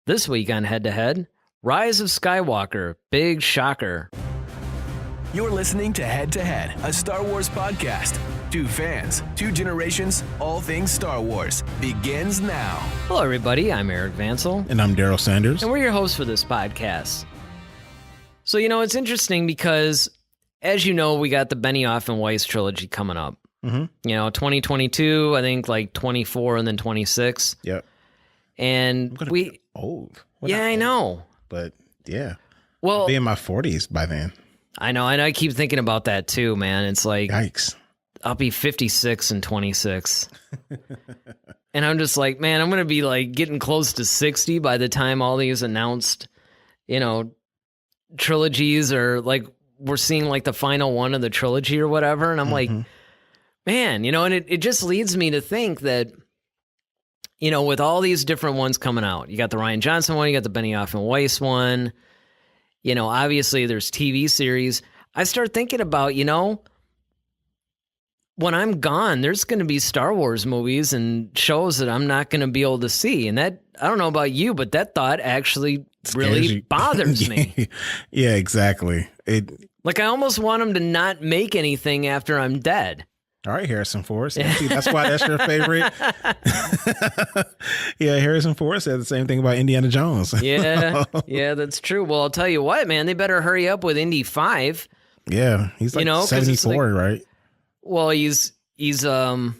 This week on Head to Head, Rise of Skywalker, big shocker. You're listening to Head, a Star Wars podcast. Two fans, two generations, all things Star Wars begins now. Hello, everybody. I'm Eric Vancil. And I'm Daryl Sanders. And we're your hosts for this podcast. So, it's interesting because, as you know, we got the Benioff and Weiss trilogy coming up. Mm-hmm. 2022, I think like 24 and then 26. Yep. And we... old. Yeah, I know. But, yeah. Well, I'll be in my 40s by then. I know, and I keep thinking about that too, man. It's like... Yikes. I'll be 56 and 26. And I'm just like, man, I'm going to be like getting close to 60 by the time all these announced, trilogies are like, we're seeing like the final one of the trilogy or whatever. And I'm like, man, and it just leads me to think that, with all these different ones coming out, you got the Rian Johnson one, you got the Benioff and Weiss one, obviously there's TV series. I start thinking about, when I'm gone, there's going to be Star Wars movies and shows that I'm not going to be able to see. And that, I don't know about you, but that thought actually really bothers me. Yeah, exactly. Like, I almost want them to not make anything after I'm dead. All right, Harrison Ford. See, that's why that's your favorite. Yeah, Harrison Ford said the same thing about Indiana Jones. Yeah, that's true. Well, I'll tell you what, man, they better hurry up with Indy 5. Yeah, he's like 74, right? Well, he's in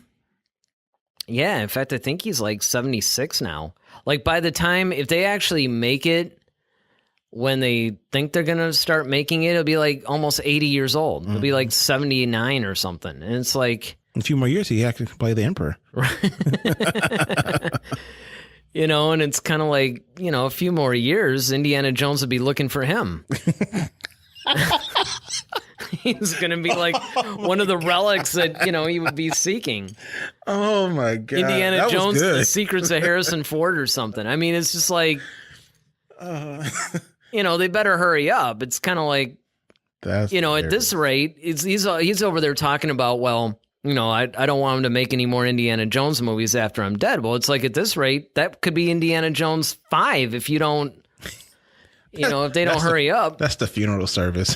fact, I think he's like 76 now. Like, by the time, if they actually make it, when they think they're going to start making it, it'll be like almost 80 years old. It'll be like 79 or something. And it's like... In a few more years, he actually can play the Emperor. And it's kind of like, a few more years, Indiana Jones would be looking for him. He's going to be like one of the relics that, he would be seeking. Oh, my God. Indiana Jones, The Secrets of Harrison Ford or something. I mean, it's just like, they better hurry up. It's kind of like, at this rate, he's over there talking about, well, I don't want him to make any more Indiana Jones movies after I'm dead. Well, it's like at this rate, that could be Indiana Jones 5 if you don't... if they don't hurry up. That's the funeral service.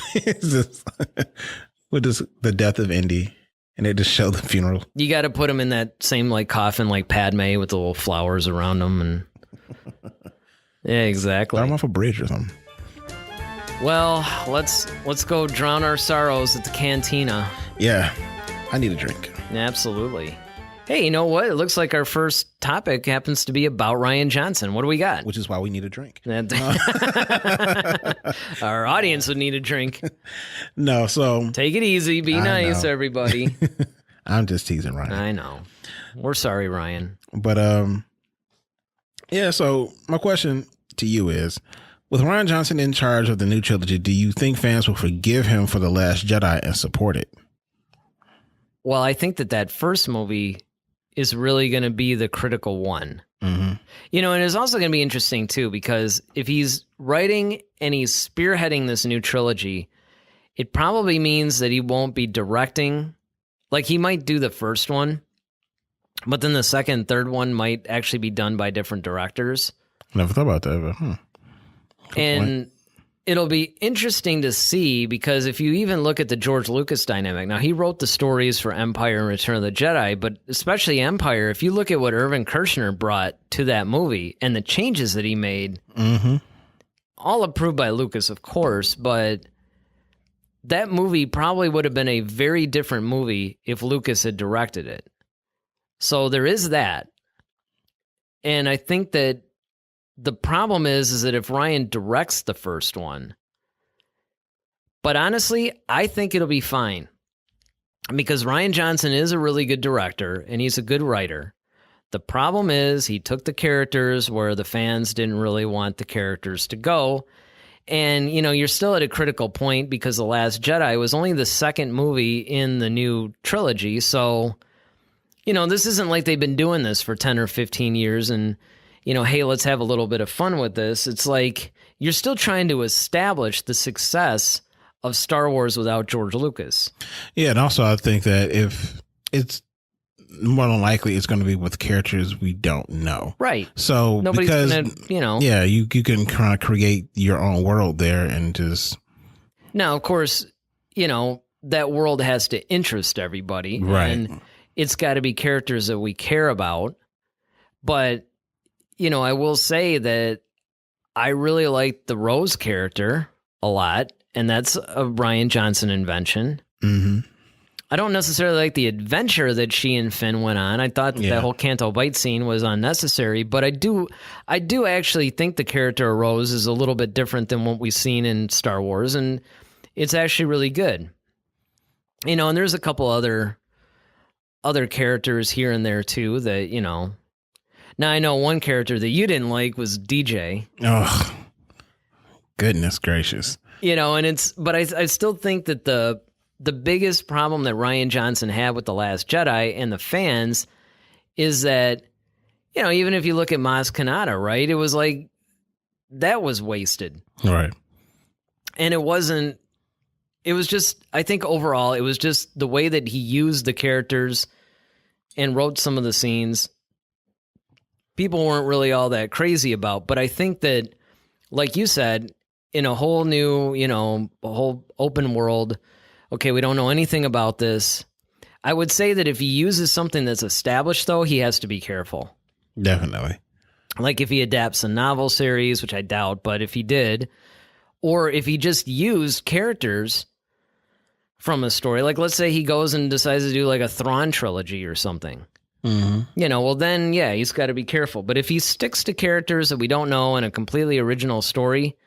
With the death of Indy, and they just show the funeral. You got to put him in that same like coffin like Padme with the little flowers around him. And yeah, exactly. Throw him off a bridge or something. Well, let's go drown our sorrows at the Cantina. Yeah, I need a drink. Absolutely. Hey, you know what? It looks like our first topic happens to be about Rian Johnson. What do we got? Which is why we need a drink. Our audience would need a drink. No, so... Take it easy. Be nice, everybody. I'm just teasing Ryan. I know. We're sorry, Ryan. But, yeah, so my question to you is, with Rian Johnson in charge of the new trilogy, do you think fans will forgive him for The Last Jedi and support it? Well, I think that first movie... is really going to be the critical one. Mm-hmm. And it's also going to be interesting, too, because if he's writing and he's spearheading this new trilogy, it probably means that he won't be directing. Like, he might do the first one, but then the second and third one might actually be done by different directors. Never thought about that, but and it'll be interesting to see, because if you even look at the George Lucas dynamic, now he wrote the stories for Empire and Return of the Jedi, but especially Empire, if you look at what Irvin Kershner brought to that movie and the changes that he made, all approved by Lucas, of course, but that movie probably would have been a very different movie if Lucas had directed it. So there is that. And I think that the problem is that if Rian directs the first one, but honestly, I think it'll be fine, because Rian Johnson is a really good director and he's a good writer. The problem is he took the characters where the fans didn't really want the characters to go. And, you're still at a critical point because The Last Jedi was only the second movie in the new trilogy. So, this isn't like they've been doing this for 10 or 15 years and, hey, let's have a little bit of fun with this. It's like you're still trying to establish the success of Star Wars without George Lucas. Yeah, and also I think that if it's more than likely it's going to be with characters we don't know. Right. So nobody's gonna, yeah, you can kind of create your own world there and just. Now, of course, that world has to interest everybody. Right. And it's got to be characters that we care about. But, I will say that I really like the Rose character a lot, and that's a Rian Johnson invention. Mm-hmm. I don't necessarily like the adventure that she and Finn went on. I thought that whole Canto Bight scene was unnecessary, but I do actually think the character of Rose is a little bit different than what we've seen in Star Wars, and it's actually really good. And there's a couple other characters here and there too that, Now I know one character that you didn't like was DJ. Oh, goodness gracious. But I still think that the biggest problem that Rian Johnson had with The Last Jedi and the fans is that, even if you look at Maz Kanata, right, it was like, that was wasted. Right. And it was just, I think overall, it was just the way that he used the characters and wrote some of the scenes. People weren't really all that crazy about, but I think that, like you said, in a whole new, a whole open world, okay, we don't know anything about this. I would say that if he uses something that's established, though, he has to be careful. Definitely. Like if he adapts a novel series, which I doubt, but if he did, or if he just used characters from a story, like let's say he goes and decides to do like a Thrawn trilogy or something. Mm-hmm. Well then, yeah, he's got to be careful. But if he sticks to characters that we don't know in a completely original story,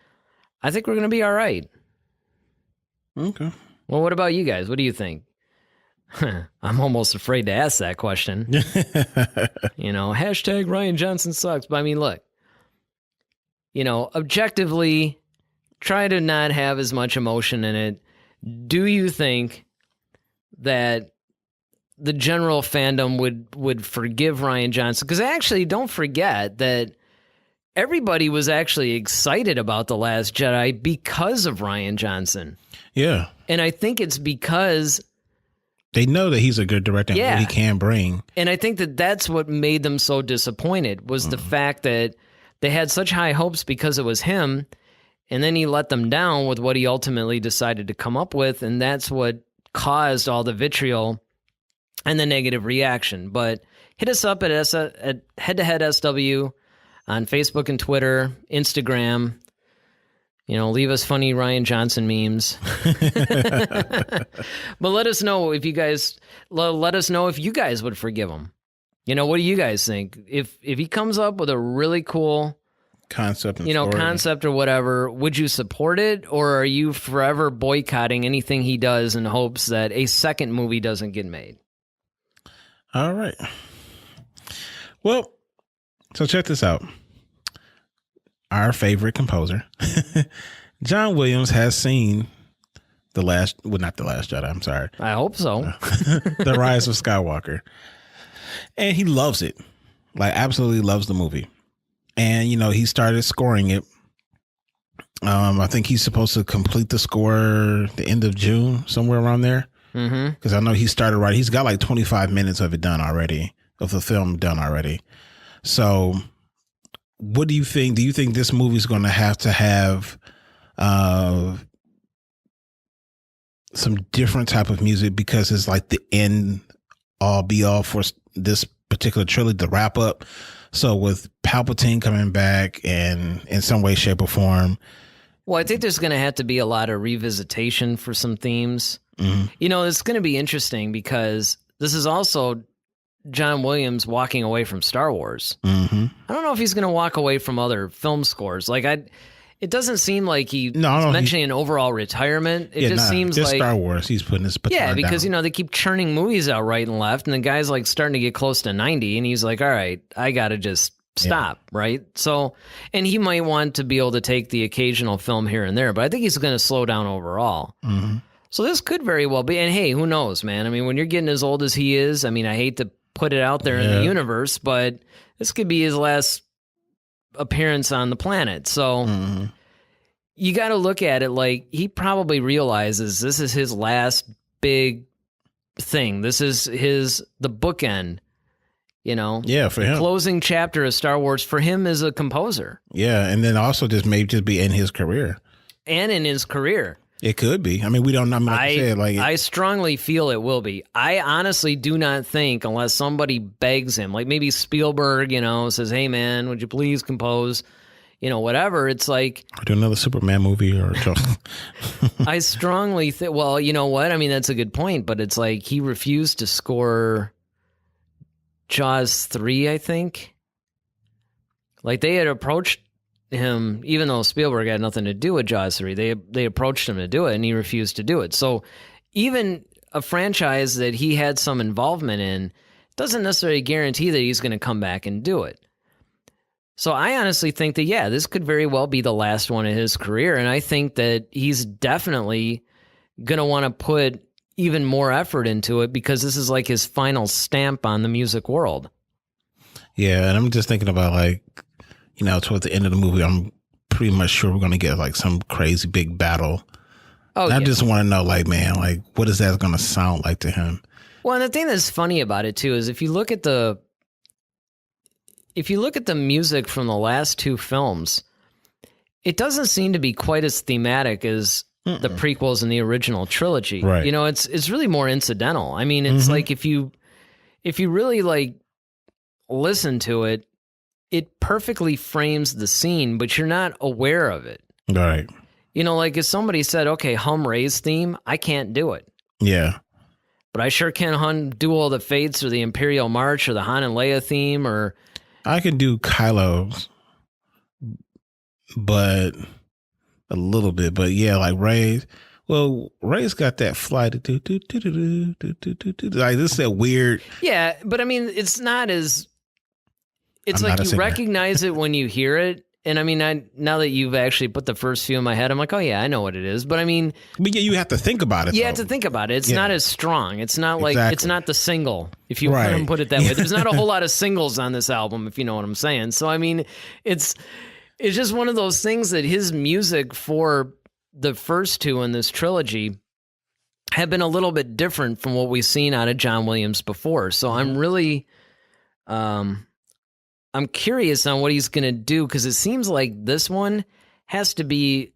I think we're going to be all right. Okay. Well, what about you guys? What do you think? I'm almost afraid to ask that question. Hashtag Rian Johnson sucks. But I mean, look, objectively, try to not have as much emotion in it. Do you think that the general fandom would forgive Rian Johnson? Because actually, don't forget that everybody was actually excited about The Last Jedi because of Rian Johnson. Yeah. And I think it's because they know that he's a good director and what he can bring. And I think that that's what made them so disappointed was the fact that they had such high hopes because it was him, and then he let them down with what he ultimately decided to come up with, and that's what caused all the vitriol and the negative reaction. But hit us up at Head to Head SW on Facebook and Twitter, Instagram. Leave us funny Rian Johnson memes. But let us know if you guys would forgive him. What do you guys think? If he comes up with a really cool concept, concept or whatever, would you support it, or are you forever boycotting anything he does in hopes that a second movie doesn't get made? All right. Well, so check this out. Our favorite composer, John Williams, has seen not The Last Jedi, I'm sorry. I hope so. The Rise of Skywalker. And he loves it. Like, absolutely loves the movie. And, he started scoring it. I think he's supposed to complete the score the end of June, somewhere around there. Mm-hmm. Because I know he started right. He's got like 25 minutes of it done already, of the film done already. So what do you think? Do you think this movie is going to have some different type of music because it's like the end all be all for this particular trilogy, the wrap up? So with Palpatine coming back and in some way, shape, or form. Well, I think there's going to have to be a lot of revisitation for some themes. Mm-hmm. It's going to be interesting because this is also John Williams walking away from Star Wars. Mm-hmm. I don't know if he's going to walk away from other film scores. Like it doesn't seem like he's mentioning an overall retirement. It seems like Star Wars. He's putting his baton because down. they keep churning movies out right and left, and the guy's like starting to get close to 90, and he's like, all right, I got to just stop, right? So, and he might want to be able to take the occasional film here and there, but I think he's going to slow down overall. Mm-hmm. So this could very well be, and hey, who knows, man? I mean, when you're getting as old as he is, I mean, I hate to put it out there in the universe, but this could be his last appearance on the planet. So you got to look at it like he probably realizes this is his last big thing. This is the bookend, you know? Yeah, for him. Closing chapter of Star Wars for him as a composer. Yeah, and then also just maybe just be in his career. And in his career. It could be. I mean, we don't know. Like I said, I strongly feel it will be. I honestly do not think, unless somebody begs him, like maybe Spielberg, you know, says, hey, man, would you please compose, you know, whatever. It's like... Or do another Superman movie or... I strongly think... Well, you know what? I mean, that's a good point, but it's like he refused to score Jaws 3, I think. Like, they had approached him, even though Spielberg had nothing to do with Jaws 3, they approached him to do it, and he refused to do it. So even a franchise that he had some involvement in doesn't necessarily guarantee that he's going to come back and do it. So I honestly think that, yeah, this could very well be the last one in his career, and I think that he's definitely going to want to put even more effort into it because this is like his final stamp on the music world. Yeah, and I'm just thinking about, like, you know, towards the end of the movie, I'm pretty much sure we're going to get like some crazy big battle. Oh, I just want to know, like, man, like, what is that going to sound like to him? Well, and the thing that's funny about it too is if you look at the music from the last two films, it doesn't seem to be quite as thematic as the prequels and the original trilogy. Right. You know, it's really more incidental. I mean, it's like if you really like listen to it, it perfectly frames the scene, but you're not aware of it. Right. You know, like if somebody said, okay, hum Rey's theme, I can't do it. Yeah. But I sure can hum Duel of the Fates or the Imperial March or the Han and Leia theme or... I can do Kylo's, but a little bit. But yeah, like Rey's. Well, Rey's got that flight. Like this is that weird... Yeah, but I mean, it's not as... It's like you recognize it when you hear it. And I mean, now that you've actually put the first few in my head, I'm like, oh yeah, I know what it is. But I mean... But yeah, you have to think about it. You have to think about it. It's not as strong. It's not like, it's not the single, if you want to put it that way. There's not a whole lot of singles on this album, if you know what I'm saying. So I mean, it's just one of those things that his music for the first two in this trilogy have been a little bit different from what we've seen out of John Williams before. So I'm really... I'm curious on what he's going to do because it seems like this one has to be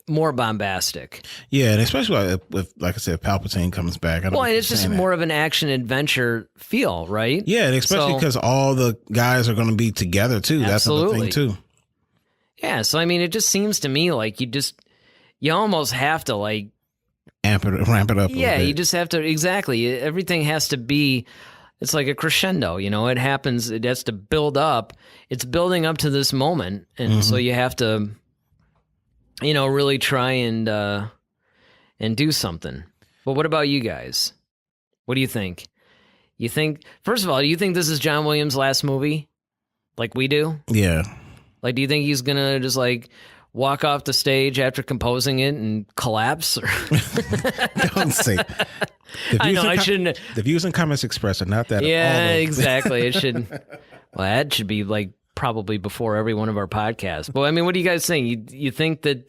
more bombastic. Yeah, and especially with like I said, Palpatine comes back. Well, and it's just more of an action-adventure feel, right? Yeah, and especially because all the guys are going to be together, too. Absolutely. That's another thing, too. Yeah, so, I mean, it just seems to me like you almost have to, like... ramp it up a little bit. You just have to, exactly. Everything has to be... It's like a crescendo, you know, it happens, it has to build up. It's building up to this moment. And so you have to, you know, really try and do something. But what about you guys? What do you think? First of all, do you think this is John Williams' last movie? Like we do? Yeah. Like, do you think he's going to just like walk off the stage after composing it and collapse? Don't say. I know, I shouldn't. The views and comments expressed are not that. Yeah, exactly. It should. Well, that should be like probably before every one of our podcasts. But I mean, what do you guys think? You think that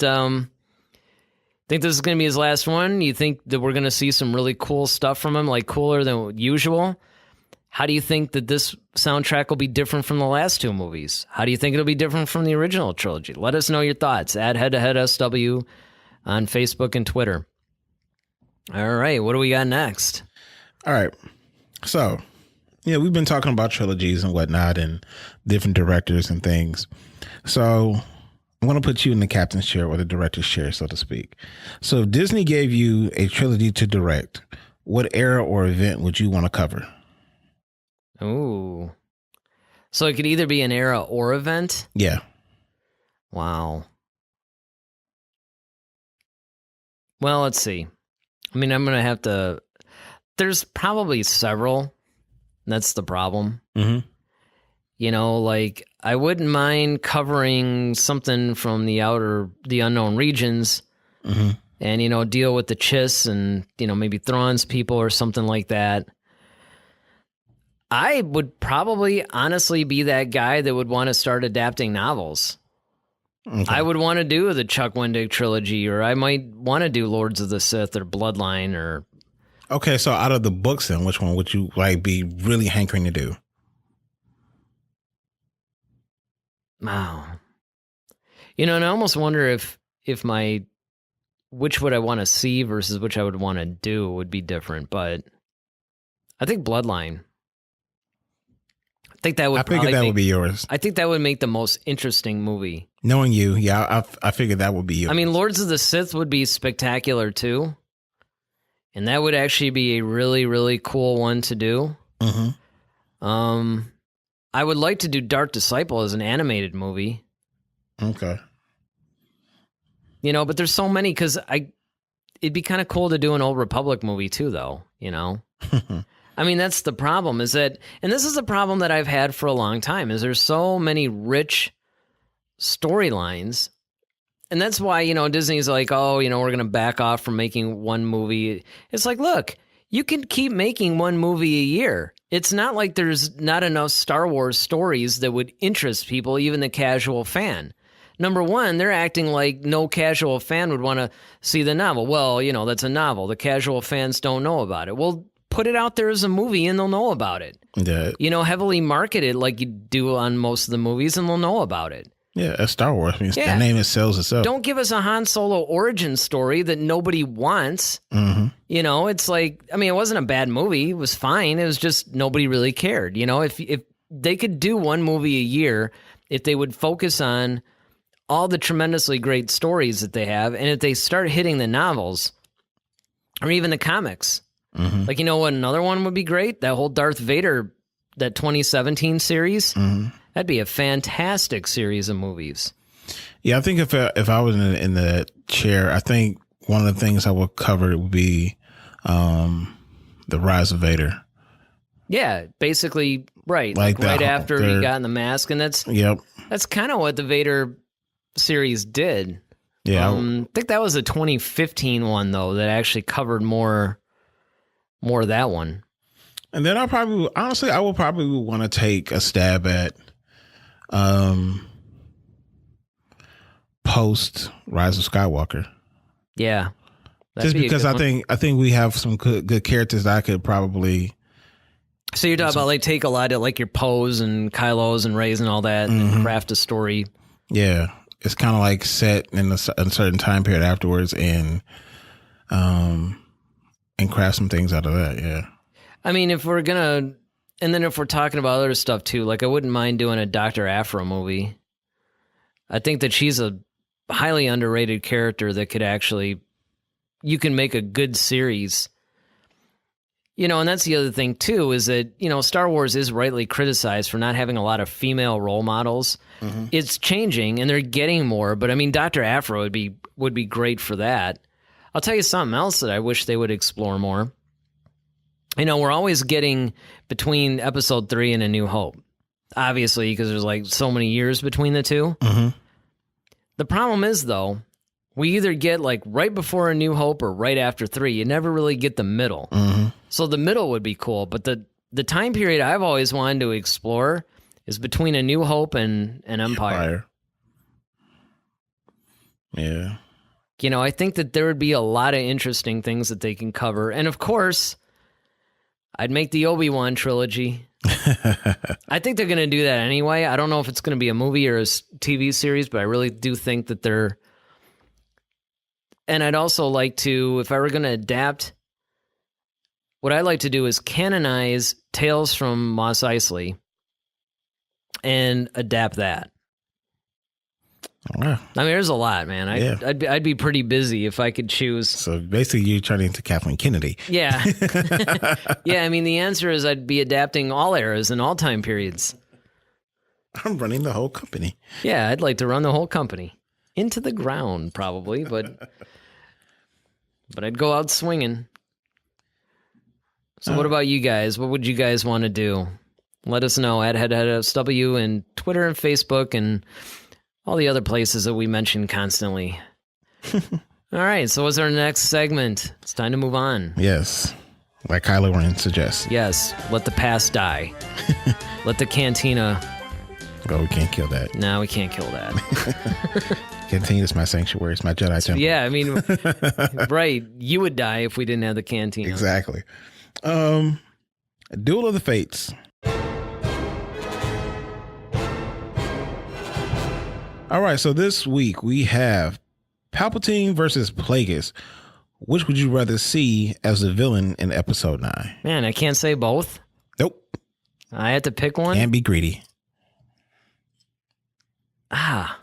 think this is going to be his last one? You think that we're going to see some really cool stuff from him, like cooler than usual? How do you think that this soundtrack will be different from the last two movies? How do you think it'll be different from the original trilogy? Let us know your thoughts at Head to Head SW on Facebook and Twitter. All right, what do we got next? All right, so yeah, we've been talking about trilogies and whatnot and different directors and things. So I'm going to put you in the captain's chair or the director's chair, so to speak. So if Disney gave you a trilogy to direct, what era or event would you want to cover? Ooh. So it could either be an era or event? Yeah. Wow. Well, let's see. I mean, I'm going to have to... There's probably several. That's the problem. Mm-hmm. You know, like, I wouldn't mind covering something from the unknown regions and, you know, deal with the Chiss and, you know, maybe Thrawn's people or something like that. I would probably honestly be that guy that would want to start adapting novels. Okay. I would want to do the Chuck Wendig trilogy, or I might want to do Lords of the Sith or Bloodline or Okay, so out of the books, then which one would you like be really hankering to do? Wow. And I almost wonder if which would I want to see versus which I would want to do would be different, but I think Bloodline. I think that would. I figured that would be yours. I think that would make the most interesting movie. Knowing you, yeah, I figured that would be yours. I mean, Lords of the Sith would be spectacular too, and that would actually be a really, really cool one to do. Mm-hmm. I would like to do Dark Disciple as an animated movie. Okay. But there's so many because it'd be kind of cool to do an Old Republic movie too, though. I mean, that's the problem is that, and this is a problem that I've had for a long time, is there's so many rich storylines. And that's why, Disney's like, oh, we're going to back off from making one movie. It's like, look, you can keep making one movie a year. It's not like there's not enough Star Wars stories that would interest people, even the casual fan. Number one, they're acting like no casual fan would want to see the novel. Well, that's a novel. The casual fans don't know about it. Well, put it out there as a movie and they'll know about it. Yeah. Heavily market it like you do on most of the movies and they'll know about it. Yeah, that's Star Wars. I mean, the name sells itself. Don't give us a Han Solo origin story that nobody wants. Mm-hmm. It's like, I mean, it wasn't a bad movie. It was fine. It was just nobody really cared. If they could do one movie a year, if they would focus on all the tremendously great stories that they have, and if they start hitting the novels or even the comics, mm-hmm. like, what another one would be great? That whole Darth Vader, that 2017 series. Mm-hmm. That'd be a fantastic series of movies. Yeah, I think if I was in the chair, I think one of the things I would cover would be the Rise of Vader. Yeah, basically, right. Like right after he got in the mask, and that's kind of what the Vader series did. Yeah, I think that was a 2015 one though that actually covered more of that one. And then I would probably want to take a stab at post Rise of Skywalker. Yeah. Just because I think we have some good characters that I could probably. So you're talking about like take a lot of like your Poes and Kylos and Reys and all that and craft a story. Yeah. It's kind of like set in a certain time period afterwards and craft some things out of that. Yeah. I mean, if we're talking about other stuff too, like I wouldn't mind doing a Dr. Aphra movie. I think that she's a highly underrated character that could actually, you can make a good series. And that's the other thing too, is that, Star Wars is rightly criticized for not having a lot of female role models. Mm-hmm. It's changing and they're getting more, but I mean, Dr. Aphra would be great for that. I'll tell you something else that I wish they would explore more. We're always getting between episode 3 and A New Hope, obviously, because there's like so many years between the two. Mm-hmm. The problem is, though, we either get like right before A New Hope or right after 3. You never really get the middle. Mm-hmm. So the middle would be cool. But the time period I've always wanted to explore is between A New Hope and Empire. Yeah. I think that there would be a lot of interesting things that they can cover. And of course, I'd make the Obi-Wan trilogy. I think they're going to do that anyway. I don't know if it's going to be a movie or a TV series, but I really do think that they're... And I'd also like to, if I were going to adapt, what I'd like to do is canonize Tales from Mos Eisley and adapt that. Wow. I mean, there's a lot, man. I'd be pretty busy if I could choose. So basically, you're turning into Kathleen Kennedy. Yeah. Yeah, I mean, the answer is I'd be adapting all eras and all time periods. I'm running the whole company. Yeah, I'd like to run the whole company. Into the ground, probably, but I'd go out swinging. So what about you guys? What would you guys want to do? Let us know at HeadHeadSW and Twitter and Facebook and all the other places that we mention constantly. All right, so what's our next segment? It's time to move on. Yes, like Kylo Ren suggests. Yes, let the past die. Let the Cantina Oh, we can't kill that. No, we can't kill that. Cantina is my sanctuary. It's my Jedi temple. Yeah, I mean, right. You would die if we didn't have the Cantina. Exactly. Duel of the Fates. All right, so this week we have Palpatine versus Plagueis. Which would you rather see as the villain in episode 9? Man, I can't say both. Nope. I had to pick one. Can't be greedy. I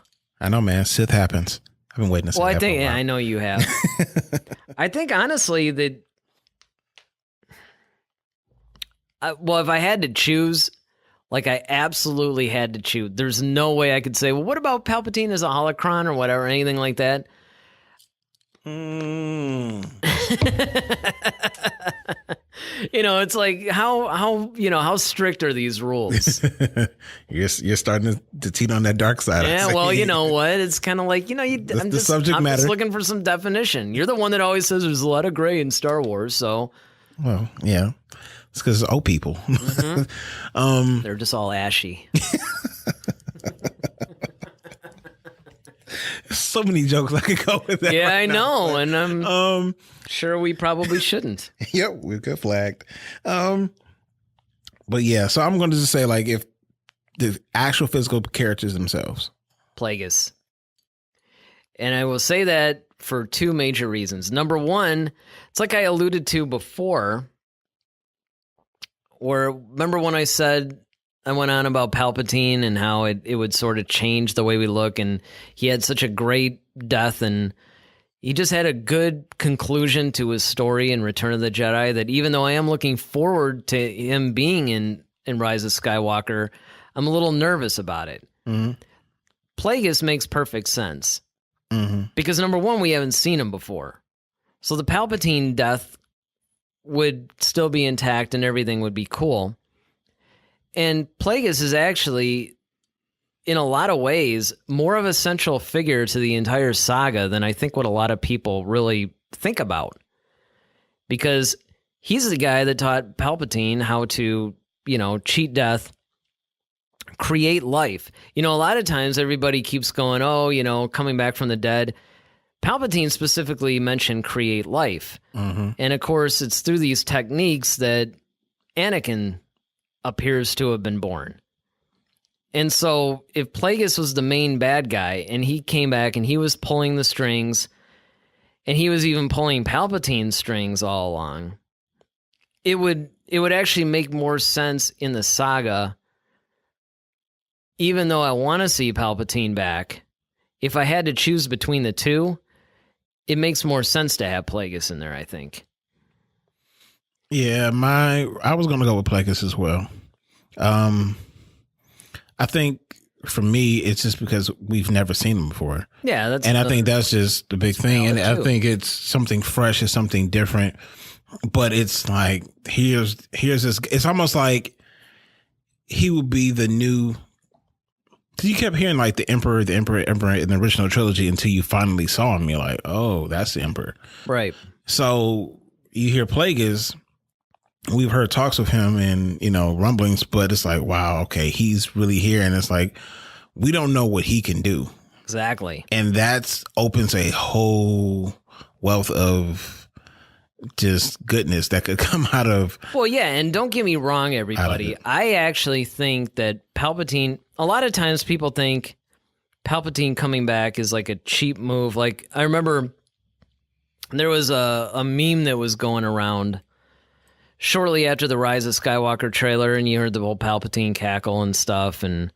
know, man. Sith happens. I've been waiting to say that. Well, I think, yeah, I know you have. I think, honestly, that, if I had to choose, like, I absolutely had to choose. There's no way I could say, well, what about Palpatine as a holocron or whatever, anything like that? It's like how strict are these rules? You're starting to teet on that dark side. Yeah, well, you know what? It's kind of like I'm just looking for some definition. You're the one that always says there's a lot of gray in Star Wars. So, well, yeah, it's because it's old people. Mm-hmm. They're just all ashy. So many jokes I could go with that. Yeah, right I know, now. and I'm sure we probably shouldn't. Yep, we got flagged. But yeah, so I'm going to just say, like, if the actual physical characters themselves, Plagueis, and I will say that for two major reasons. Number one, it's like I alluded to before, where remember when I said. I went on about Palpatine and how it would sort of change the way we look, and he had such a great death, and he just had a good conclusion to his story in Return of the Jedi, that even though I am looking forward to him being in Rise of Skywalker, I'm a little nervous about it. Mm-hmm. Plagueis makes perfect sense. Mm-hmm. Because number one, we haven't seen him before. So the Palpatine death would still be intact and everything would be cool. And Plagueis is actually, in a lot of ways, more of a central figure to the entire saga than I think what a lot of people really think about. Because he's the guy that taught Palpatine how to, cheat death, create life. A lot of times everybody keeps going, coming back from the dead. Palpatine specifically mentioned create life. Mm-hmm. And of course, it's through these techniques that Anakin appears to have been born. And so if Plagueis was the main bad guy and he came back and he was pulling the strings and he was even pulling Palpatine's strings all along, it would actually make more sense in the saga. Even though I want to see Palpatine back, if I had to choose between the two, it makes more sense to have Plagueis in there, I think. Yeah, I was going to go with Plagueis as well. I think for me, it's just because we've never seen him before. Yeah, I think that's just the big thing. And I think it's something fresh, it's something different. But it's like here's this. It's almost like he would be the new. Because you kept hearing like the Emperor in the original trilogy until you finally saw him. You're like, oh, that's the Emperor, right? So you hear Plagueis. We've heard talks of him and, rumblings, but it's like, wow, okay, he's really here. And it's like, we don't know what he can do. Exactly. And that opens a whole wealth of just goodness that could come out of. Well, yeah. And don't get me wrong, everybody. I actually think that Palpatine, a lot of times people think Palpatine coming back is like a cheap move. Like I remember there was a meme that was going around shortly after the Rise of Skywalker trailer, and you heard the whole Palpatine cackle and stuff, and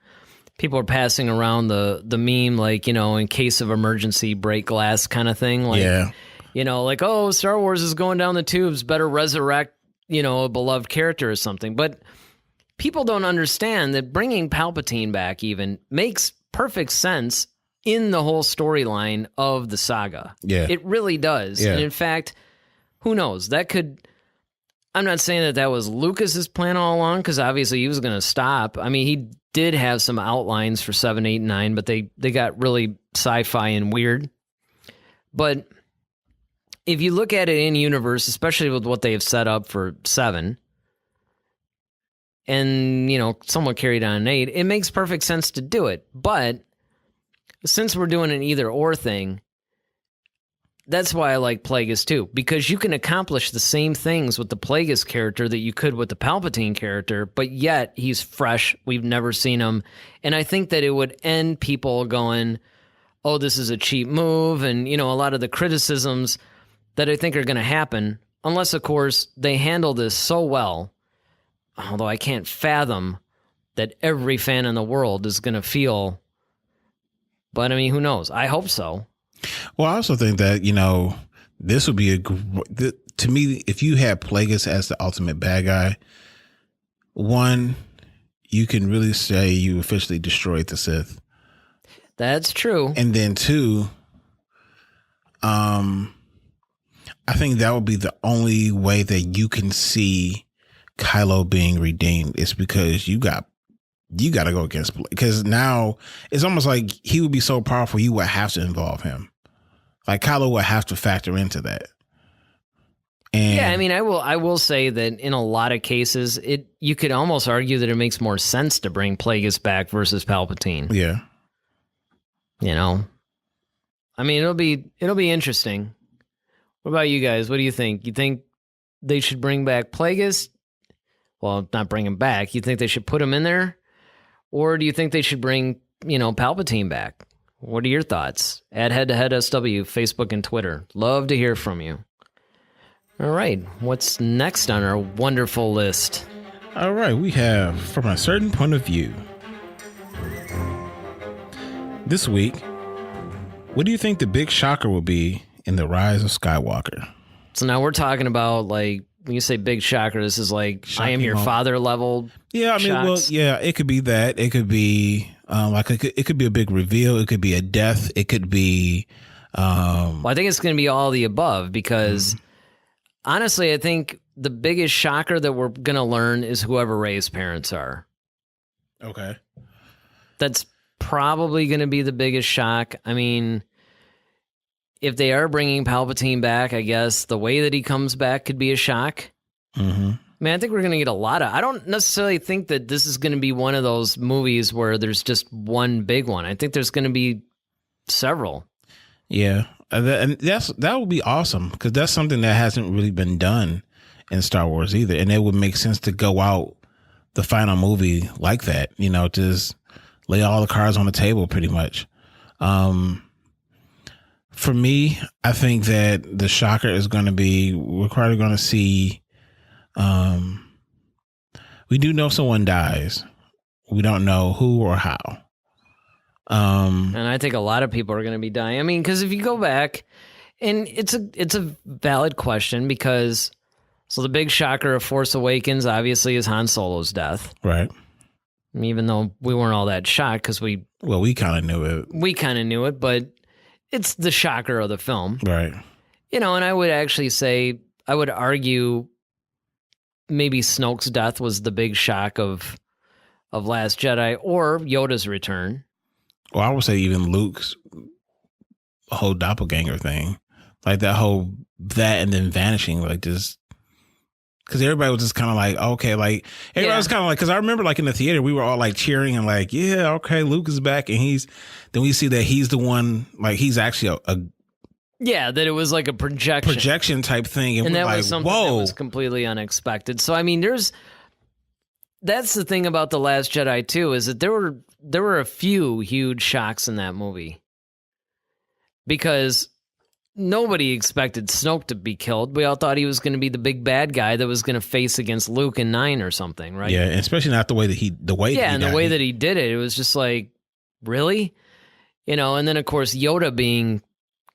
people were passing around the meme, like, in case of emergency, break glass kind of thing. Like, yeah. Like, oh, Star Wars is going down the tubes, better resurrect, a beloved character or something. But people don't understand that bringing Palpatine back even makes perfect sense in the whole storyline of the saga. Yeah. It really does. Yeah. And in fact, who knows? I'm not saying that was Lucas's plan all along, because obviously he was going to stop. I mean, he did have some outlines for 7, 8, 9, but they got really sci-fi and weird. But if you look at it in universe, especially with what they have set up for 7, and, somewhat carried on in 8, it makes perfect sense to do it. But since we're doing an either or thing, that's why I like Plagueis too, because you can accomplish the same things with the Plagueis character that you could with the Palpatine character, but yet he's fresh. We've never seen him. And I think that it would end people going, oh, this is a cheap move. And, a lot of the criticisms that I think are going to happen, unless, of course, they handle this so well, although I can't fathom that every fan in the world is going to feel. But, who knows? I hope so. Well, I also think that, this would be to me, if you had Plagueis as the ultimate bad guy, one, you can really say you officially destroyed the Sith. That's true. And then two, I think that would be the only way that you can see Kylo being redeemed is because you got to go against, because now it's almost like he would be so powerful you would have to involve him. Like Kylo would have to factor into that. And yeah, I will say that in a lot of cases, you could almost argue that it makes more sense to bring Plagueis back versus Palpatine. Yeah. It'll be interesting. What about you guys? What do you think? You think they should bring back Plagueis? Well, not bring him back. You think they should put him in there? Or do you think they should bring, Palpatine back? What are your thoughts? At Head to Head SW, Facebook and Twitter. Love to hear from you. All right. What's next on our wonderful list? All right. We have From a Certain Point of View. This week, what do you think the big shocker will be in the Rise of Skywalker? So now we're talking about, like, when you say big shocker, this is like Shocking I am your father level. Yeah, shocks. It could be that. It could be it could be a big reveal. It could be a death. It could be. Well, I think it's going to be all the above because honestly, I think the biggest shocker that we're going to learn is whoever Rey's parents are. Okay, that's probably going to be the biggest shock. If they are bringing Palpatine back, I guess the way that he comes back could be a shock. Mm-hmm. I think we're going to get a lot of... I don't necessarily think that this is going to be one of those movies where there's just one big one. I think there's going to be several. Yeah, and that would be awesome because that's something that hasn't really been done in Star Wars either. And it would make sense to go out the final movie like that, just lay all the cards on the table pretty much. For me, I think that the shocker is going to be, we're probably going to see, we do know someone dies. We don't know who or how. And I think a lot of people are going to be dying. Because if you go back, and it's a valid question because, so the big shocker of Force Awakens obviously is Han Solo's death. Right. Even though we weren't all that shocked because we kind of knew it. We kind of knew it, but it's the shocker of the film. Right. And I would actually say, I would argue maybe Snoke's death was the big shock of Last Jedi or Yoda's return. Well, I would say even Luke's whole doppelganger thing. Like that and then vanishing, like just... Because everybody was just kind of like, okay, like everybody was kind of like, because I remember like in the theater, we were all like cheering and like, yeah, okay, Luke is back. And then we see that he's the one, like he's actually that it was like a projection type thing. And that was like, something whoa. that was completely unexpected. So, that's the thing about The Last Jedi too, is that there were a few huge shocks in that movie because nobody expected Snoke to be killed. We all thought he was going to be the big bad guy that was going to face against Luke in 9 or something, right? Yeah, and especially not the way that he did it. That he did it, it was just like, really? And then of course Yoda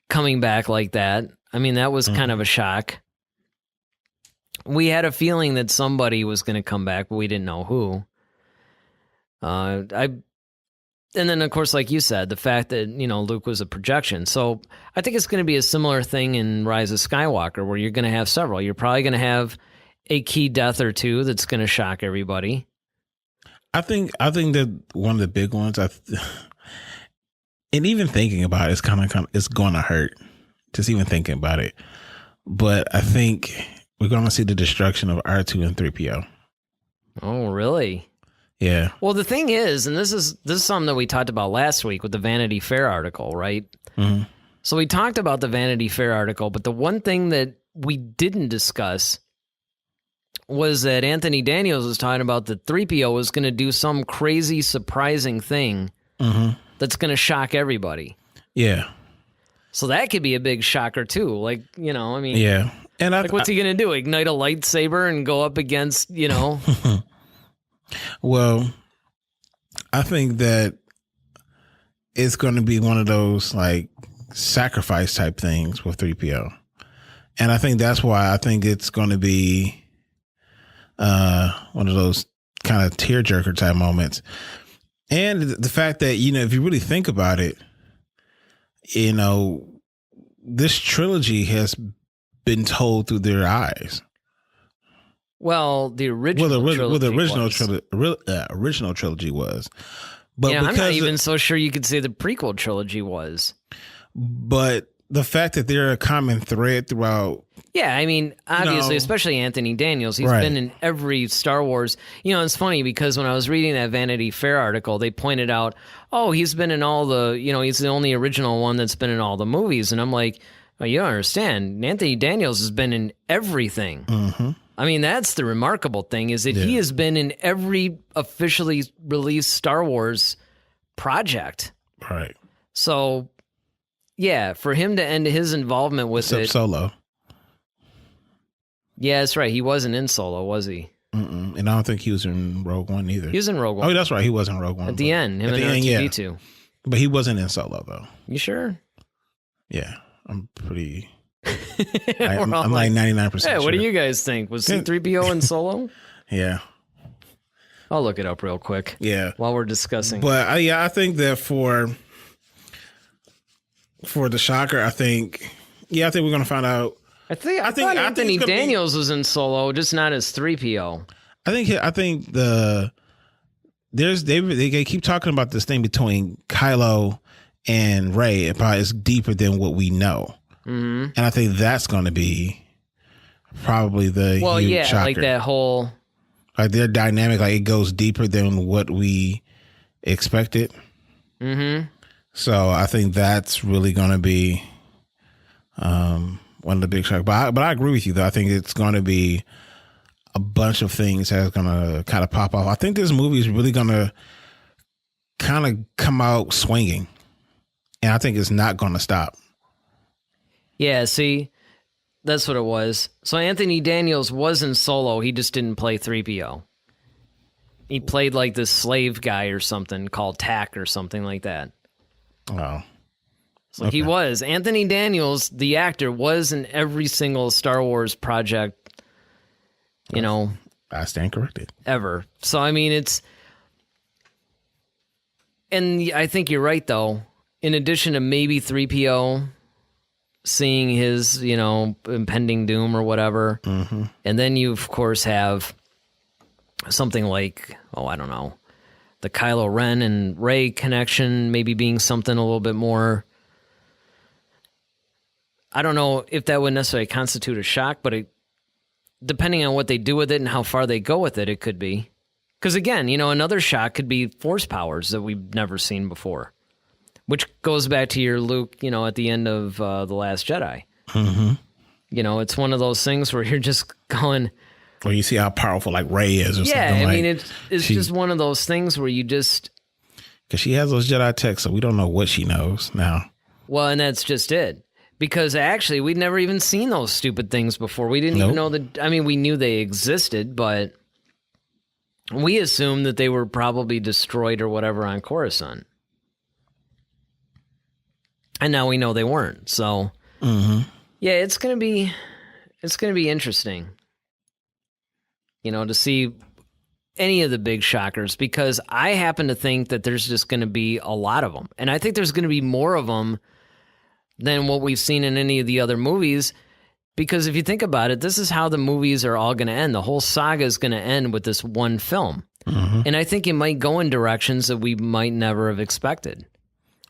coming back like that. That was kind of a shock. We had a feeling that somebody was going to come back, but we didn't know who. And then, of course, like you said, the fact that, Luke was a projection. So I think it's going to be a similar thing in Rise of Skywalker where you're going to have several. You're probably going to have a key death or two that's going to shock everybody. I think that one of the big ones, and even thinking about it, it's going to hurt. Just even thinking about it. But I think we're going to see the destruction of R2 and 3PO. Oh, really? Yeah. Well, the thing is, and this is something that we talked about last week with the Vanity Fair article, right? Mm-hmm. So we talked about the Vanity Fair article, but the one thing that we didn't discuss was that Anthony Daniels was talking about that 3PO was going to do some crazy, surprising thing that's going to shock everybody. Yeah. So that could be a big shocker too. Like, you know, I mean, Yeah. And like what's he going to do? Ignite a lightsaber and go up against, you know? Well, I think that it's going to be one of those like sacrifice type things with 3PO. And I think that's why I think it's going to be one of those kind of tearjerker type moments. And the fact that, you know, if you really think about it, you know, this trilogy has been told through their eyes. Well, the original original trilogy was. But I'm not even so sure you could say the prequel trilogy was. But the fact that they're a common thread throughout. Yeah, I mean, obviously, especially Anthony Daniels, he's been in every Star Wars. You know, it's funny because when I was reading that Vanity Fair article, they pointed out, oh, he's been in all the, you know, he's the only original one that's been in all the movies. And I'm like, well, you don't understand. Anthony Daniels has been in everything. Mm-hmm. I mean, that's the remarkable thing is that he has been in every officially released Star Wars project. Right. So, yeah, for him to end his involvement with Except Solo. Yeah, that's right. He wasn't in Solo, was he? Mm-mm. And I don't think he was in Rogue One either. He was in Rogue One. Oh, that's right. He was in Rogue One. At the end. Him and R2-D2. But he wasn't in Solo, though. You sure? Yeah. I'm pretty... I'm like 99% Hey, sure. what do you guys think? Was C-3PO in Solo? Yeah. I'll look it up real quick. Yeah. While we're discussing. But I think that for the shocker, I think we're going to find out. I thought Anthony Daniels was in Solo, just not as 3PO. I think they keep talking about this thing between Kylo and Rey. It probably is deeper than what we know. Mm-hmm. And I think that's going to be probably the huge shocker. Like that whole... Like their dynamic, like it goes deeper than what we expected. Mm-hmm. So I think that's really going to be one of the big shocks. But I agree with you, though. I think it's going to be a bunch of things that's going to kind of pop off. I think this movie is really going to kind of come out swinging. And I think it's not going to stop. Yeah, see, that's what it was. So Anthony Daniels was in Solo. He just didn't play 3PO. He played like this slave guy or something called Tack or something like that. Oh. So he was. Anthony Daniels, the actor, was in every single Star Wars project, you know. I stand corrected. Ever. So, I mean, it's... And I think you're right, though. In addition to maybe 3PO... seeing his, you know, impending doom or whatever. Mm-hmm. And then you, of course, have something like, I don't know, the Kylo Ren and Rey connection maybe being something a little bit more... I don't know if that would necessarily constitute a shock, but depending on what they do with it and how far they go with it, it could be. Because again, you know, another shock could be force powers that we've never seen before. Which goes back to your Luke, you know, at the end of The Last Jedi. Mm-hmm. You know, it's one of those things where you're just going... Or you see how powerful, like, Rey is or something. Yeah, I mean, it's just one of those things where you just... Because she has those Jedi texts, so we don't know what she knows now. Well, and that's just it. Because actually, we'd never even seen those stupid things before. We didn't even know that... I mean, we knew they existed, but we assumed that they were probably destroyed or whatever on Coruscant. And now we know they weren't. So, yeah, it's gonna be interesting, you know, to see any of the big shockers, because I happen to think that there's just going to be a lot of them, and I think there's going to be more of them than what we've seen in any of the other movies. Because if you think about it, this is how the movies are all going to end. The whole saga is going to end with this one film, and I think it might go in directions that we might never have expected.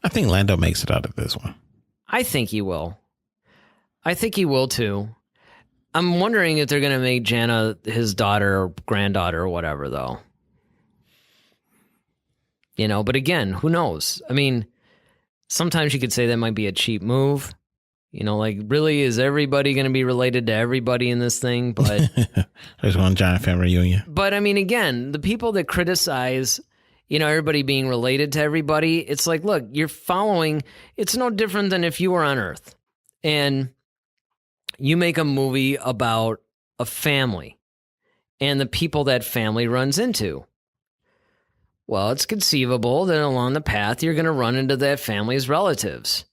I think Lando makes it out of this one. I think he will. I think he will too. I'm wondering if they're going to make Jana his daughter or granddaughter or whatever, though. You know, but again, who knows? I mean, sometimes you could say that might be a cheap move. You know, like, really, is everybody going to be related to everybody in this thing? But there's one giant family reunion. But I mean, again, the people that criticize, you know, everybody being related to everybody, it's like, look, you're following. It's no different than if you were on Earth and you make a movie about a family and the people that family runs into. Well, it's conceivable that along the path, you're going to run into that family's relatives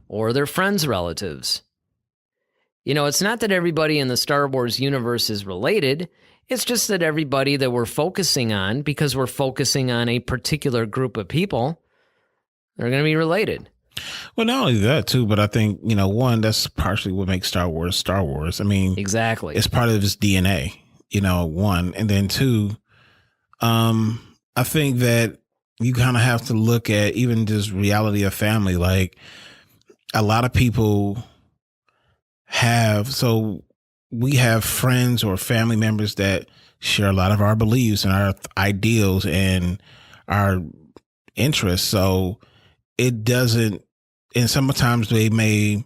or their friends' relatives. You know, it's not that everybody in the Star Wars universe is related. It's just that everybody that we're focusing on, because we're focusing on a particular group of people, they're going to be related. Well, not only that, too, but I think, you know, one, that's partially what makes Star Wars Star Wars. I mean, exactly. It's part of its DNA, you know, one. And then two, I think that you kind of have to look at even just reality of family. Like, a lot of people we have friends or family members that share a lot of our beliefs and our ideals and our interests. So it doesn't, and sometimes they may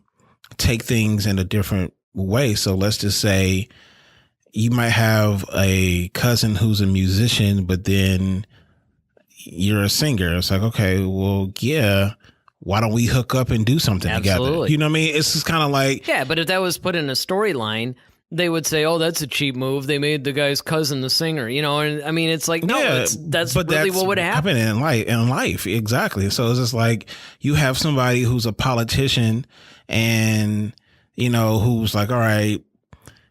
take things in a different way. So let's just say you might have a cousin who's a musician, but then you're a singer. It's like, okay, well, yeah, why don't we hook up and do something together? You know what I mean? It's just kind of like... Yeah, but if that was put in a storyline, they would say, oh, that's a cheap move. They made the guy's cousin the singer, you know? And I mean, it's like, no, yeah, that's really what would happen. In life, exactly. So it's just like you have somebody who's a politician and, you know, who's like, all right,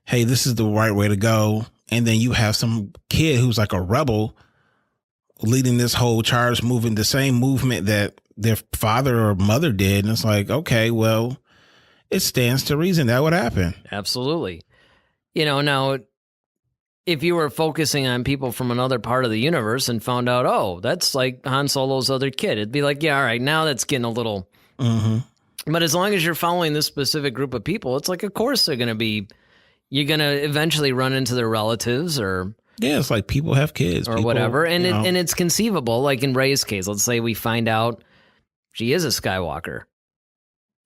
hey, this is the right way to go. And then you have some kid who's like a rebel leading this whole charge movement, the same movement that their father or mother did. And it's like, okay, well, it stands to reason that would happen. Absolutely. You know, now, if you were focusing on people from another part of the universe and found out, oh, that's like Han Solo's other kid, it'd be like, yeah, all right, now that's getting a little... But as long as you're following this specific group of people, it's like, of course they're going to be... You're going to eventually run into their relatives or... Yeah, it's like people have kids. Or people, whatever. And and it's conceivable, like in Rey's case, let's say we find out she is a Skywalker.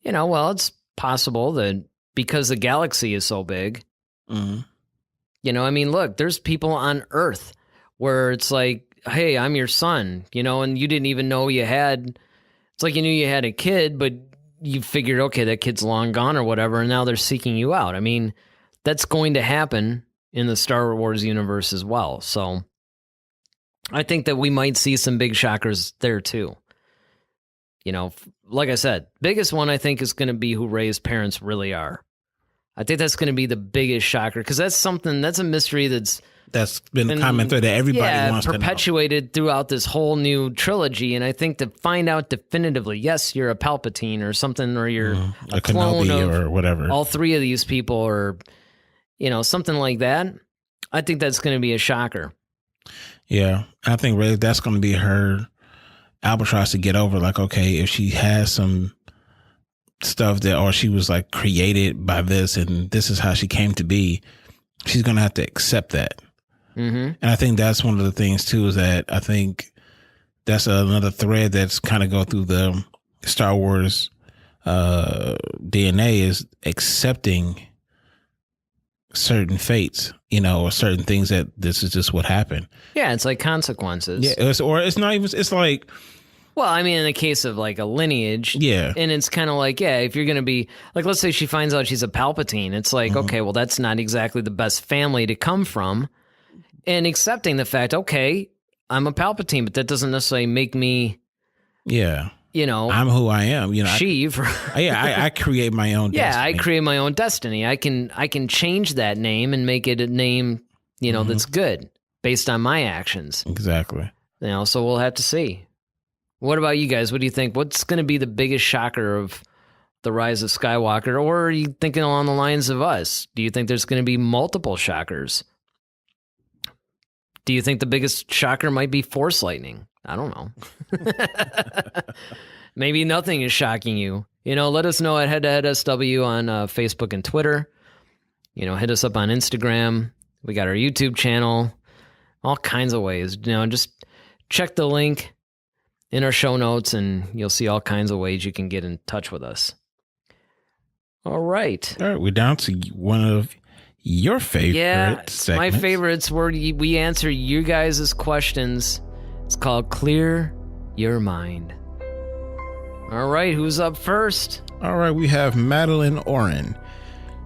You know, well, it's possible that because the galaxy is so big, you know, I mean, look, there's people on Earth where it's like, hey, I'm your son, you know, and you didn't even know you had, it's like you knew you had a kid, but you figured, okay, that kid's long gone or whatever, and now they're seeking you out. I mean, that's going to happen in the Star Wars universe as well. So I think that we might see some big shockers there too. You know, like I said, biggest one I think is going to be who Rey's parents really are. I think that's going to be the biggest shocker because that's a mystery that's been a common thread that everybody wants to know. Perpetuated throughout this whole new trilogy. And I think to find out definitively, yes, you're a Palpatine or something, or you're a clone Kenobi or whatever. All three of these people, or you know, something like that. I think that's going to be a shocker. Yeah, I think Rey, that's going to be her albatross to get over. Like, okay, if she has some stuff that, or she was like created by this and this is how she came to be, she's going to have to accept that. And I think that's one of the things too, is that I think that's another thread that's kind of go through the Star Wars DNA, is accepting certain fates, you know, or certain things that this is just what happened. Yeah, it's like consequences. Yeah, it's not even, it's like, well, I mean, in the case of like a lineage, yeah, and it's kind of like, yeah, if you're going to be like, let's say she finds out she's a Palpatine, it's like, okay, well, that's not exactly the best family to come from, and accepting the fact, okay, I'm a Palpatine, but that doesn't necessarily make me, yeah, you know, I'm who I am. You know, I create my own. Yeah, destiny. I create my own destiny. I can change that name and make it a name, you know, that's good based on my actions. Exactly. You know, so we'll have to see. What about you guys? What do you think? What's going to be the biggest shocker of the Rise of Skywalker? Or are you thinking along the lines of us? Do you think there's going to be multiple shockers? Do you think the biggest shocker might be Force lightning? I don't know. Maybe nothing is shocking you. You know, let us know at Head to Head SW on Facebook and Twitter. Hit us up on Instagram. We got our YouTube channel, all kinds of ways. Just check the link in our show notes and you'll see all kinds of ways you can get in touch with us. All right. All right, we're down to one of your favorite segments. My favorites where we answer you guys' questions. It's called Clear Your Mind. All right, who's up first? All right, we have Madeline Oren.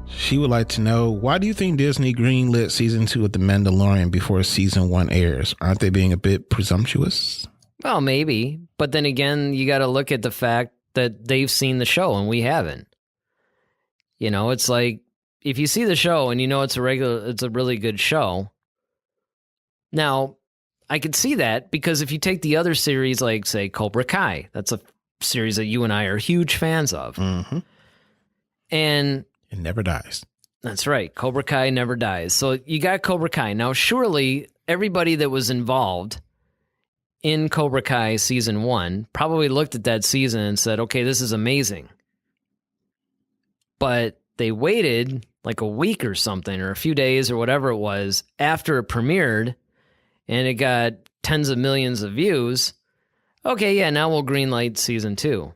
She would like to know, why do you think Disney greenlit season 2 of The Mandalorian before season 1 airs? Aren't they being a bit presumptuous? Well, maybe. But then again, you got to look at the fact that they've seen the show and we haven't. It's like, if you see the show and it's a really good show. Now, I could see that because if you take the other series, like, say, Cobra Kai, that's a series that you and I are huge fans of. Mm-hmm. And it never dies. That's right. Cobra Kai never dies. So you got Cobra Kai. Now, surely everybody that was involved in Cobra Kai season 1 probably looked at that season and said, okay, this is amazing. But they waited like a week or something, or a few days or whatever it was, after it premiered, and it got tens of millions of views. Okay, yeah, now we'll greenlight season 2.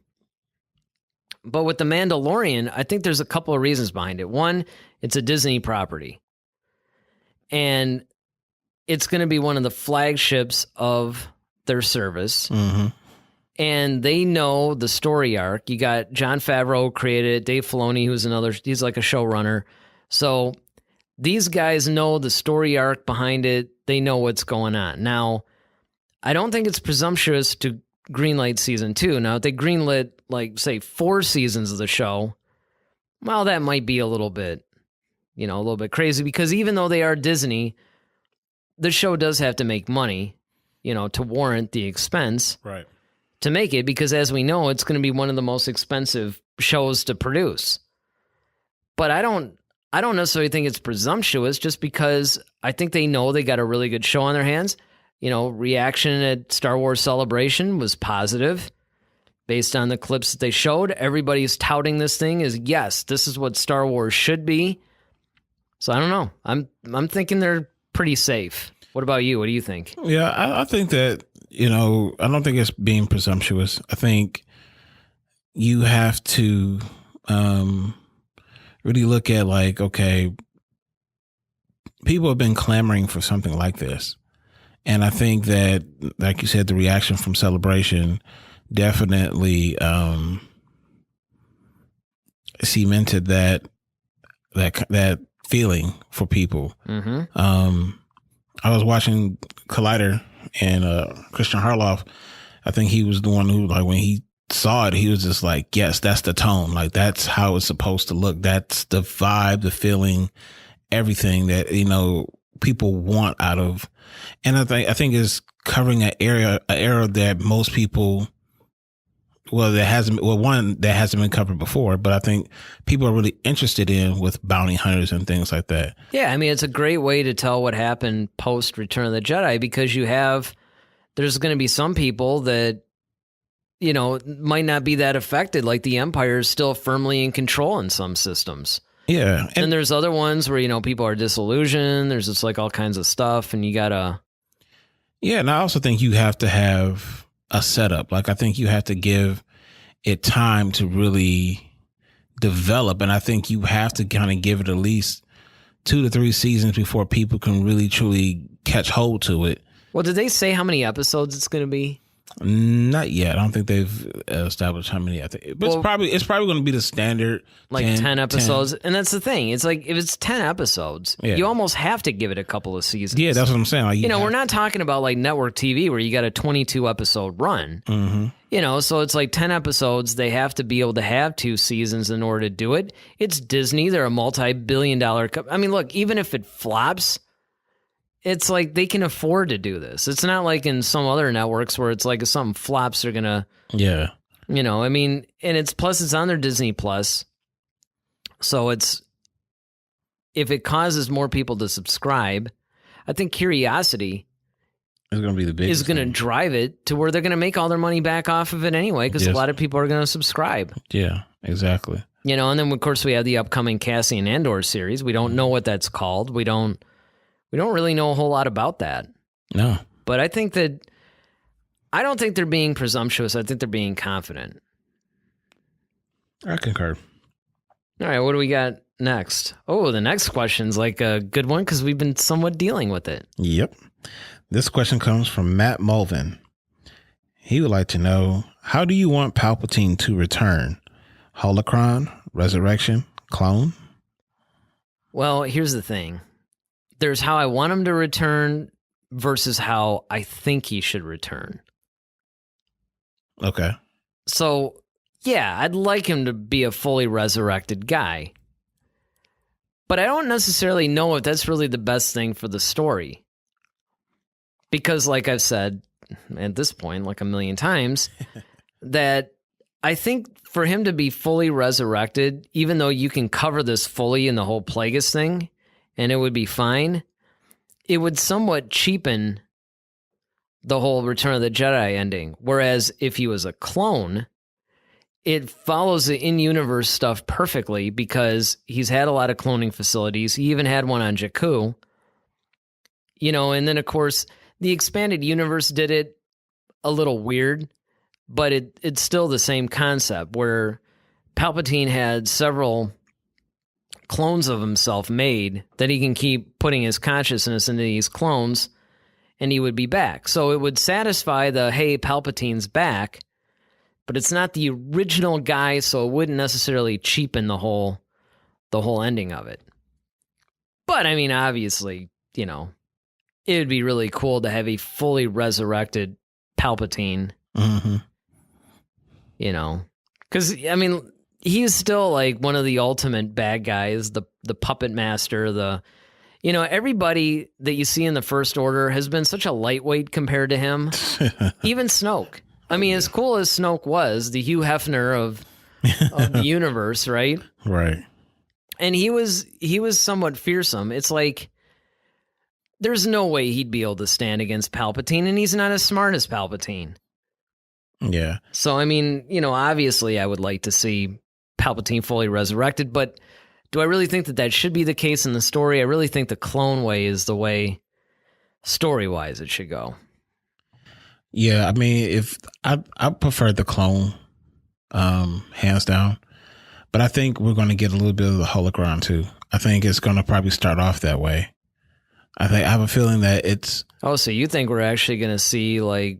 But with The Mandalorian, I think there's a couple of reasons behind it. One, it's a Disney property. And it's going to be one of the flagships of their service. Mm-hmm. And they know the story arc. You got Jon Favreau created it, Dave Filoni, he's like a showrunner. So these guys know the story arc behind it. They know what's going on. Now, I don't think it's presumptuous to greenlight season 2. Now, if they greenlit, like, say, 4 seasons of the show, well, that might be a little bit crazy, because even though they are Disney, the show does have to make money, to warrant the expense. Right. To make it, because as we know, it's going to be one of the most expensive shows to produce. But I don't necessarily think it's presumptuous, just because I think they know they got a really good show on their hands. Reaction at Star Wars Celebration was positive. Based on the clips that they showed, everybody's touting this thing as, yes, this is what Star Wars should be. So I don't know. I'm thinking they're pretty safe. What about you? What do you think? Yeah, I think that, I don't think it's being presumptuous. I think you have to really look at, like, okay, people have been clamoring for something like this. And I think that, like you said, the reaction from Celebration definitely cemented that feeling for people. Mm-hmm. I was watching Collider, and Christian Harloff, I think he was the one who, like, when he saw it, he was just like, yes, that's the tone. Like, that's how it's supposed to look. That's the vibe, the feeling, everything that, people want out of. And I think it's covering an era that most people, that hasn't been covered before, but I think people are really interested in, with bounty hunters and things like that. Yeah, I mean, it's a great way to tell what happened post Return of the Jedi, because there's going to be some people that, might not be that affected. Like, the Empire is still firmly in control in some systems. Yeah. And there's other ones where, people are disillusioned. There's just like all kinds of stuff, and you gotta. Yeah, and I also think you have to have a setup. Like, I think you have to give it time to really develop. And I think you have to kind of give it at least 2 to 3 seasons before people can really, truly catch hold to it. Well, did they say how many episodes it's going to be? Not yet. I don't think they've established how many. I think, but it's probably going to be the standard, like 10 episodes. 10. And that's the thing. It's like, if it's 10 episodes, you almost have to give it a couple of seasons. Yeah, that's what I'm saying. Like, we're not talking about like network TV where you got a 22 episode run. Mm-hmm. So it's like 10 episodes. They have to be able to have 2 seasons in order to do it. It's Disney. They're a multi-billion-dollar company. I mean, look, even if it flops, it's like they can afford to do this. It's not like in some other networks where it's like if something flops, they're going to... Yeah. I mean, and it's on their Disney Plus. So if it causes more people to subscribe, I think curiosity is going to be the biggest. Is going to drive it to where they're going to make all their money back off of it anyway, because a lot of people are going to subscribe. Yeah, exactly. And then of course we have the upcoming Cassian Andor series. We don't know what that's called. We don't really know a whole lot about that. No. But I don't think they're being presumptuous. I think they're being confident. I concur. All right, what do we got next? Oh, the next question's like a good one because we've been somewhat dealing with it. Yep. This question comes from Matt Mulvin. He would like to know, how do you want Palpatine to return? Holocron, resurrection, clone? Well, here's the thing. There's how I want him to return versus how I think he should return. Okay. So, yeah, I'd like him to be a fully resurrected guy. But I don't necessarily know if that's really the best thing for the story. Because, like I've said at this point, like a million times, that I think for him to be fully resurrected, even though you can cover this fully in the whole Plagueis thing, and it would be fine, it would somewhat cheapen the whole Return of the Jedi ending. Whereas if he was a clone, it follows the in-universe stuff perfectly because he's had a lot of cloning facilities. He even had one on Jakku. And then, of course, the expanded universe did it a little weird, but it's still the same concept where Palpatine had several clones of himself made that he can keep putting his consciousness into these clones and he would be back. So it would satisfy the, hey, Palpatine's back, but it's not the original guy, so it wouldn't necessarily cheapen the whole ending of it. But I mean, obviously, it would be really cool to have a fully resurrected Palpatine. Mm-hmm. Because, I mean, he's still like one of the ultimate bad guys, the puppet master, everybody that you see in the First Order has been such a lightweight compared to him. Even Snoke. I mean, as cool as Snoke was, the Hugh Hefner of the universe, right? Right. And he was somewhat fearsome. It's like, there's no way he'd be able to stand against Palpatine, and he's not as smart as Palpatine. Yeah. So, I mean, obviously I would like to see Palpatine fully resurrected, but do I really think that should be the case in the story? I really think the clone way is the way, story-wise, it should go. Yeah, I mean, if I prefer the clone, hands down, but I think we're going to get a little bit of the holocron too. I think it's going to probably start off that way. I have a feeling that it's. Oh, so you think we're actually going to see like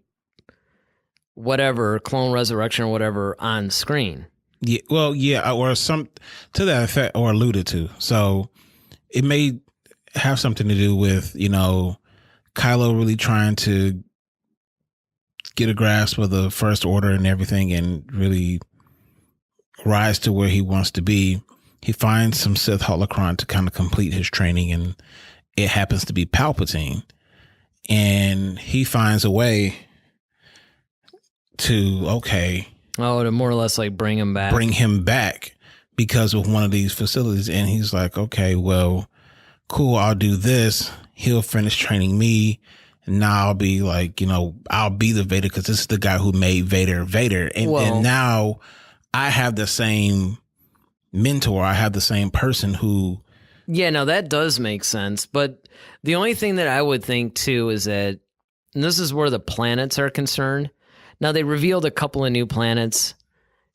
whatever clone resurrection or whatever on screen? Yeah, well, yeah, or some to that effect, or alluded to. So it may have something to do with Kylo really trying to get a grasp of the First Order and everything, and really rise to where he wants to be. He finds some Sith holocron to kind of complete his training, and it happens to be Palpatine, and he finds a way to to more or less like bring him back because of one of these facilities. And he's like, okay, well, cool, I'll do this. He'll finish training me. And now I'll be like, I'll be the Vader because this is the guy who made Vader. And now I have the same mentor. I have the same person who. Yeah, no, that does make sense. But the only thing that I would think too is that, and this is where the planets are concerned. Now, they revealed a couple of new planets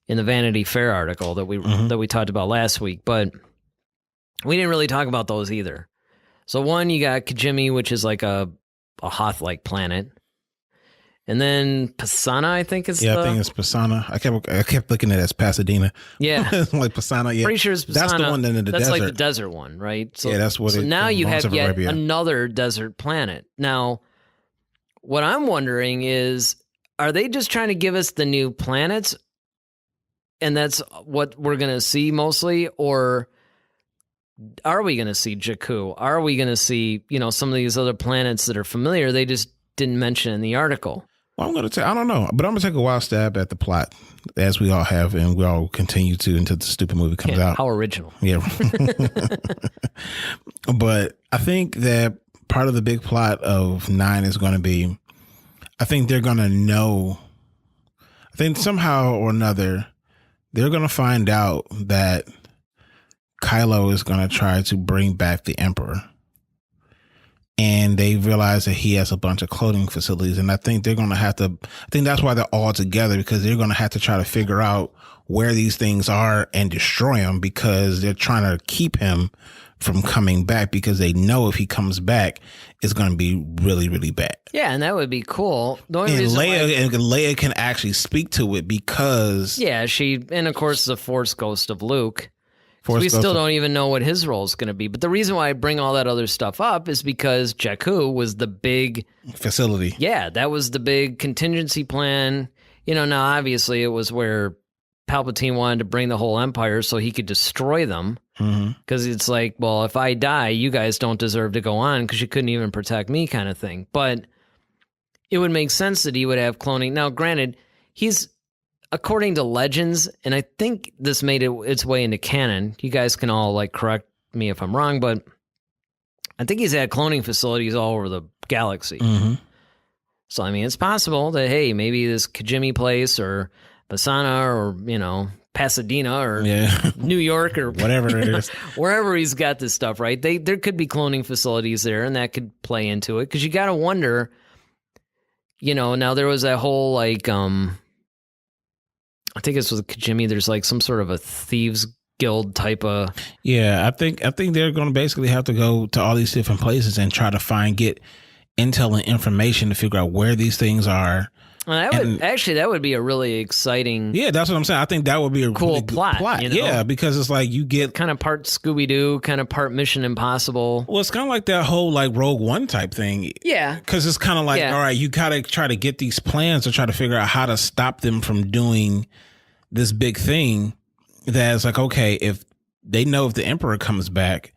in the Vanity Fair article that we talked about last week, but we didn't really talk about those either. So one, you got Kijimi, which is like a Hoth-like planet. And then Pisana, I think is I think it's Pisana. I kept looking at it as Pasadena. Yeah. Like Pisana, yeah. Pretty sure it's Pisana. That's the one in the desert. That's like the desert one, right? So, yeah, that's what so now you have yet another desert planet. Now, what I'm wondering is, are they just trying to give us the new planets and that's what we're going to see mostly? Or are we going to see Jakku? Are we going to see, some of these other planets that are familiar they just didn't mention in the article? Well, I'm going to say, I don't know, but I'm going to take a wild stab at the plot, as we all have, and we all continue to until the stupid movie comes out. How original. Yeah. But I think that part of the big plot of 9 is going to be, I think they're going to know, I think somehow or another, they're going to find out that Kylo is going to try to bring back the Emperor. And they realize that he has a bunch of cloning facilities. And I think they're going to have to, I think that's why they're all together, because they're going to have to try to figure out where these things are and destroy them, because they're trying to keep him from coming back, because they know if he comes back, it's going to be really, really bad. Yeah, and that would be cool. The only And reason Leia can actually speak to it because... Yeah, and of course the Force Ghost of Luke. We still don't even know what his role is going to be. But the reason why I bring all that other stuff up is because Jakku was the big... facility. Yeah, that was the big contingency plan. Now obviously it was where Palpatine wanted to bring the whole Empire so he could destroy them. Because it's like, well, if I die, you guys don't deserve to go on because you couldn't even protect me, kind of thing. But it would make sense that he would have cloning. Now, granted, he's, according to legends, and I think this made its way into canon. You guys can all correct me if I'm wrong, but I think he's had cloning facilities all over the galaxy. So, I mean, it's possible that, hey, maybe this Kijimi place or Basana or, Pasadena or New York or whatever it is, wherever he's got this stuff, right? There could be cloning facilities there, and that could play into it, because you got to wonder, now there was that whole I think this was Kijimi. There's some sort of a thieves guild type of. Yeah, I think they're going to basically have to go to all these different places and try to get intel and information to figure out where these things are. That would be a really exciting. Yeah, that's what I'm saying. I think that would be a cool really plot. Yeah, because it's you get kind of part Scooby-Doo, kind of part Mission Impossible. Well, it's kind of like that whole Rogue One type thing. Yeah, because it's kind of all right, you gotta try to get these plans to try to figure out how to stop them from doing this big thing. That's okay, if they know if the Emperor comes back,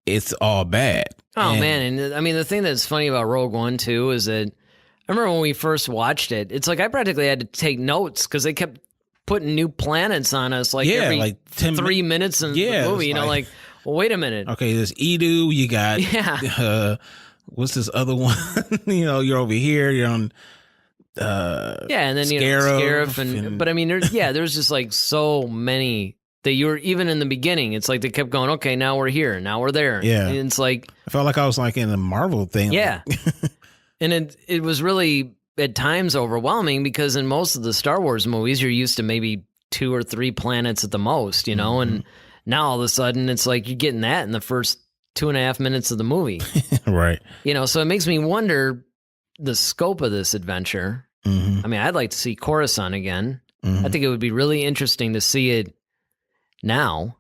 it's all bad. Oh man, and I mean the thing that's funny about Rogue One too is that. I remember when we first watched it, it's I practically had to take notes because they kept putting new planets on us every 3 minutes in the movie. Well, wait a minute. Okay, there's Edu, you got, what's this other one? You're over here, you're on, and then, Scarif. But I mean, there's just so many that you were, even in the beginning, it's they kept going, okay, now we're here, now we're there. Yeah. And it's I felt like I was in a Marvel thing. Yeah. And it was really, at times, overwhelming because in most of the Star Wars movies, you're used to maybe 2 or 3 planets at the most, and now all of a sudden it's you're getting that in the first 2.5 minutes of the movie. Right. So it makes me wonder the scope of this adventure. I mean, I'd like to see Coruscant again. I think it would be really interesting to see it now.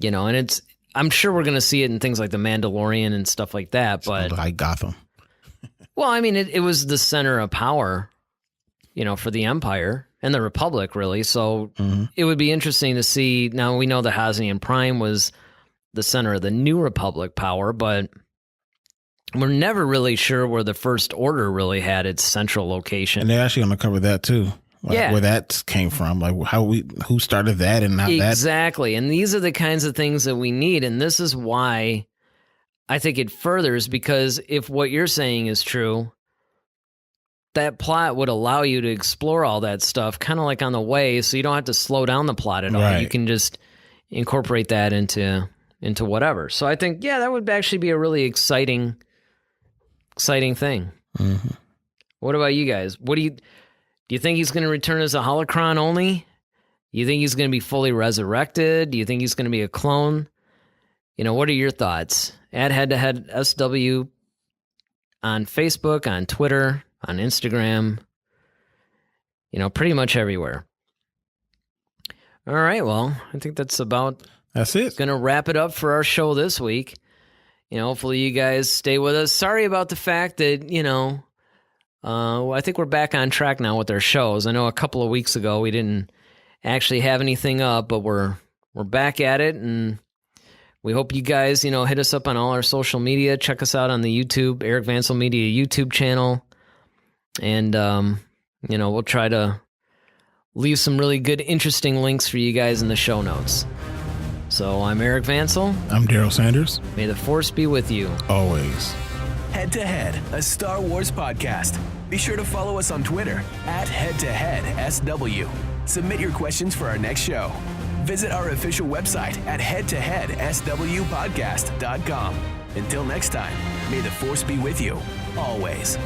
And I'm sure we're going to see it in things like The Mandalorian and stuff like that, but like Gotham. Well, I mean, it was the center of power, for the Empire and the Republic, really. So it would be interesting to see. Now we know the Hosnian Prime was the center of the New Republic power, but we're never really sure where the First Order really had its central location. And they're actually going to cover that too. Where that came from, who started that and how exactly. And these are the kinds of things that we need. And this is why I think it furthers, because if what you're saying is true, that plot would allow you to explore all that stuff kind of on the way, so you don't have to slow down the plot at all. Right. You can just incorporate that into whatever. So I think, that would actually be a really exciting thing. What about you guys? Do you think he's going to return as a holocron only? Do you think he's going to be fully resurrected? Do you think he's going to be a clone? What are your thoughts? At Head to Head SW on Facebook, on Twitter, on Instagram, pretty much everywhere. All right, well, I think that's it. Going to wrap it up for our show this week. Hopefully you guys stay with us. Sorry about the fact that, I think we're back on track now with our shows. I know a couple of weeks ago we didn't actually have anything up, but we're back at it, and we hope you guys, hit us up on all our social media. Check us out on the YouTube, Eric Vancil Media YouTube channel, and we'll try to leave some really good, interesting links for you guys in the show notes. So I'm Eric Vancil. I'm Daryl Sanders. May the Force be with you. Always. Head to Head, a Star Wars podcast. Be sure to follow us on Twitter @HeadToHeadSW. Submit your questions for our next show. Visit our official website at headtoheadswpodcast.com. Until next time, may the Force be with you, always.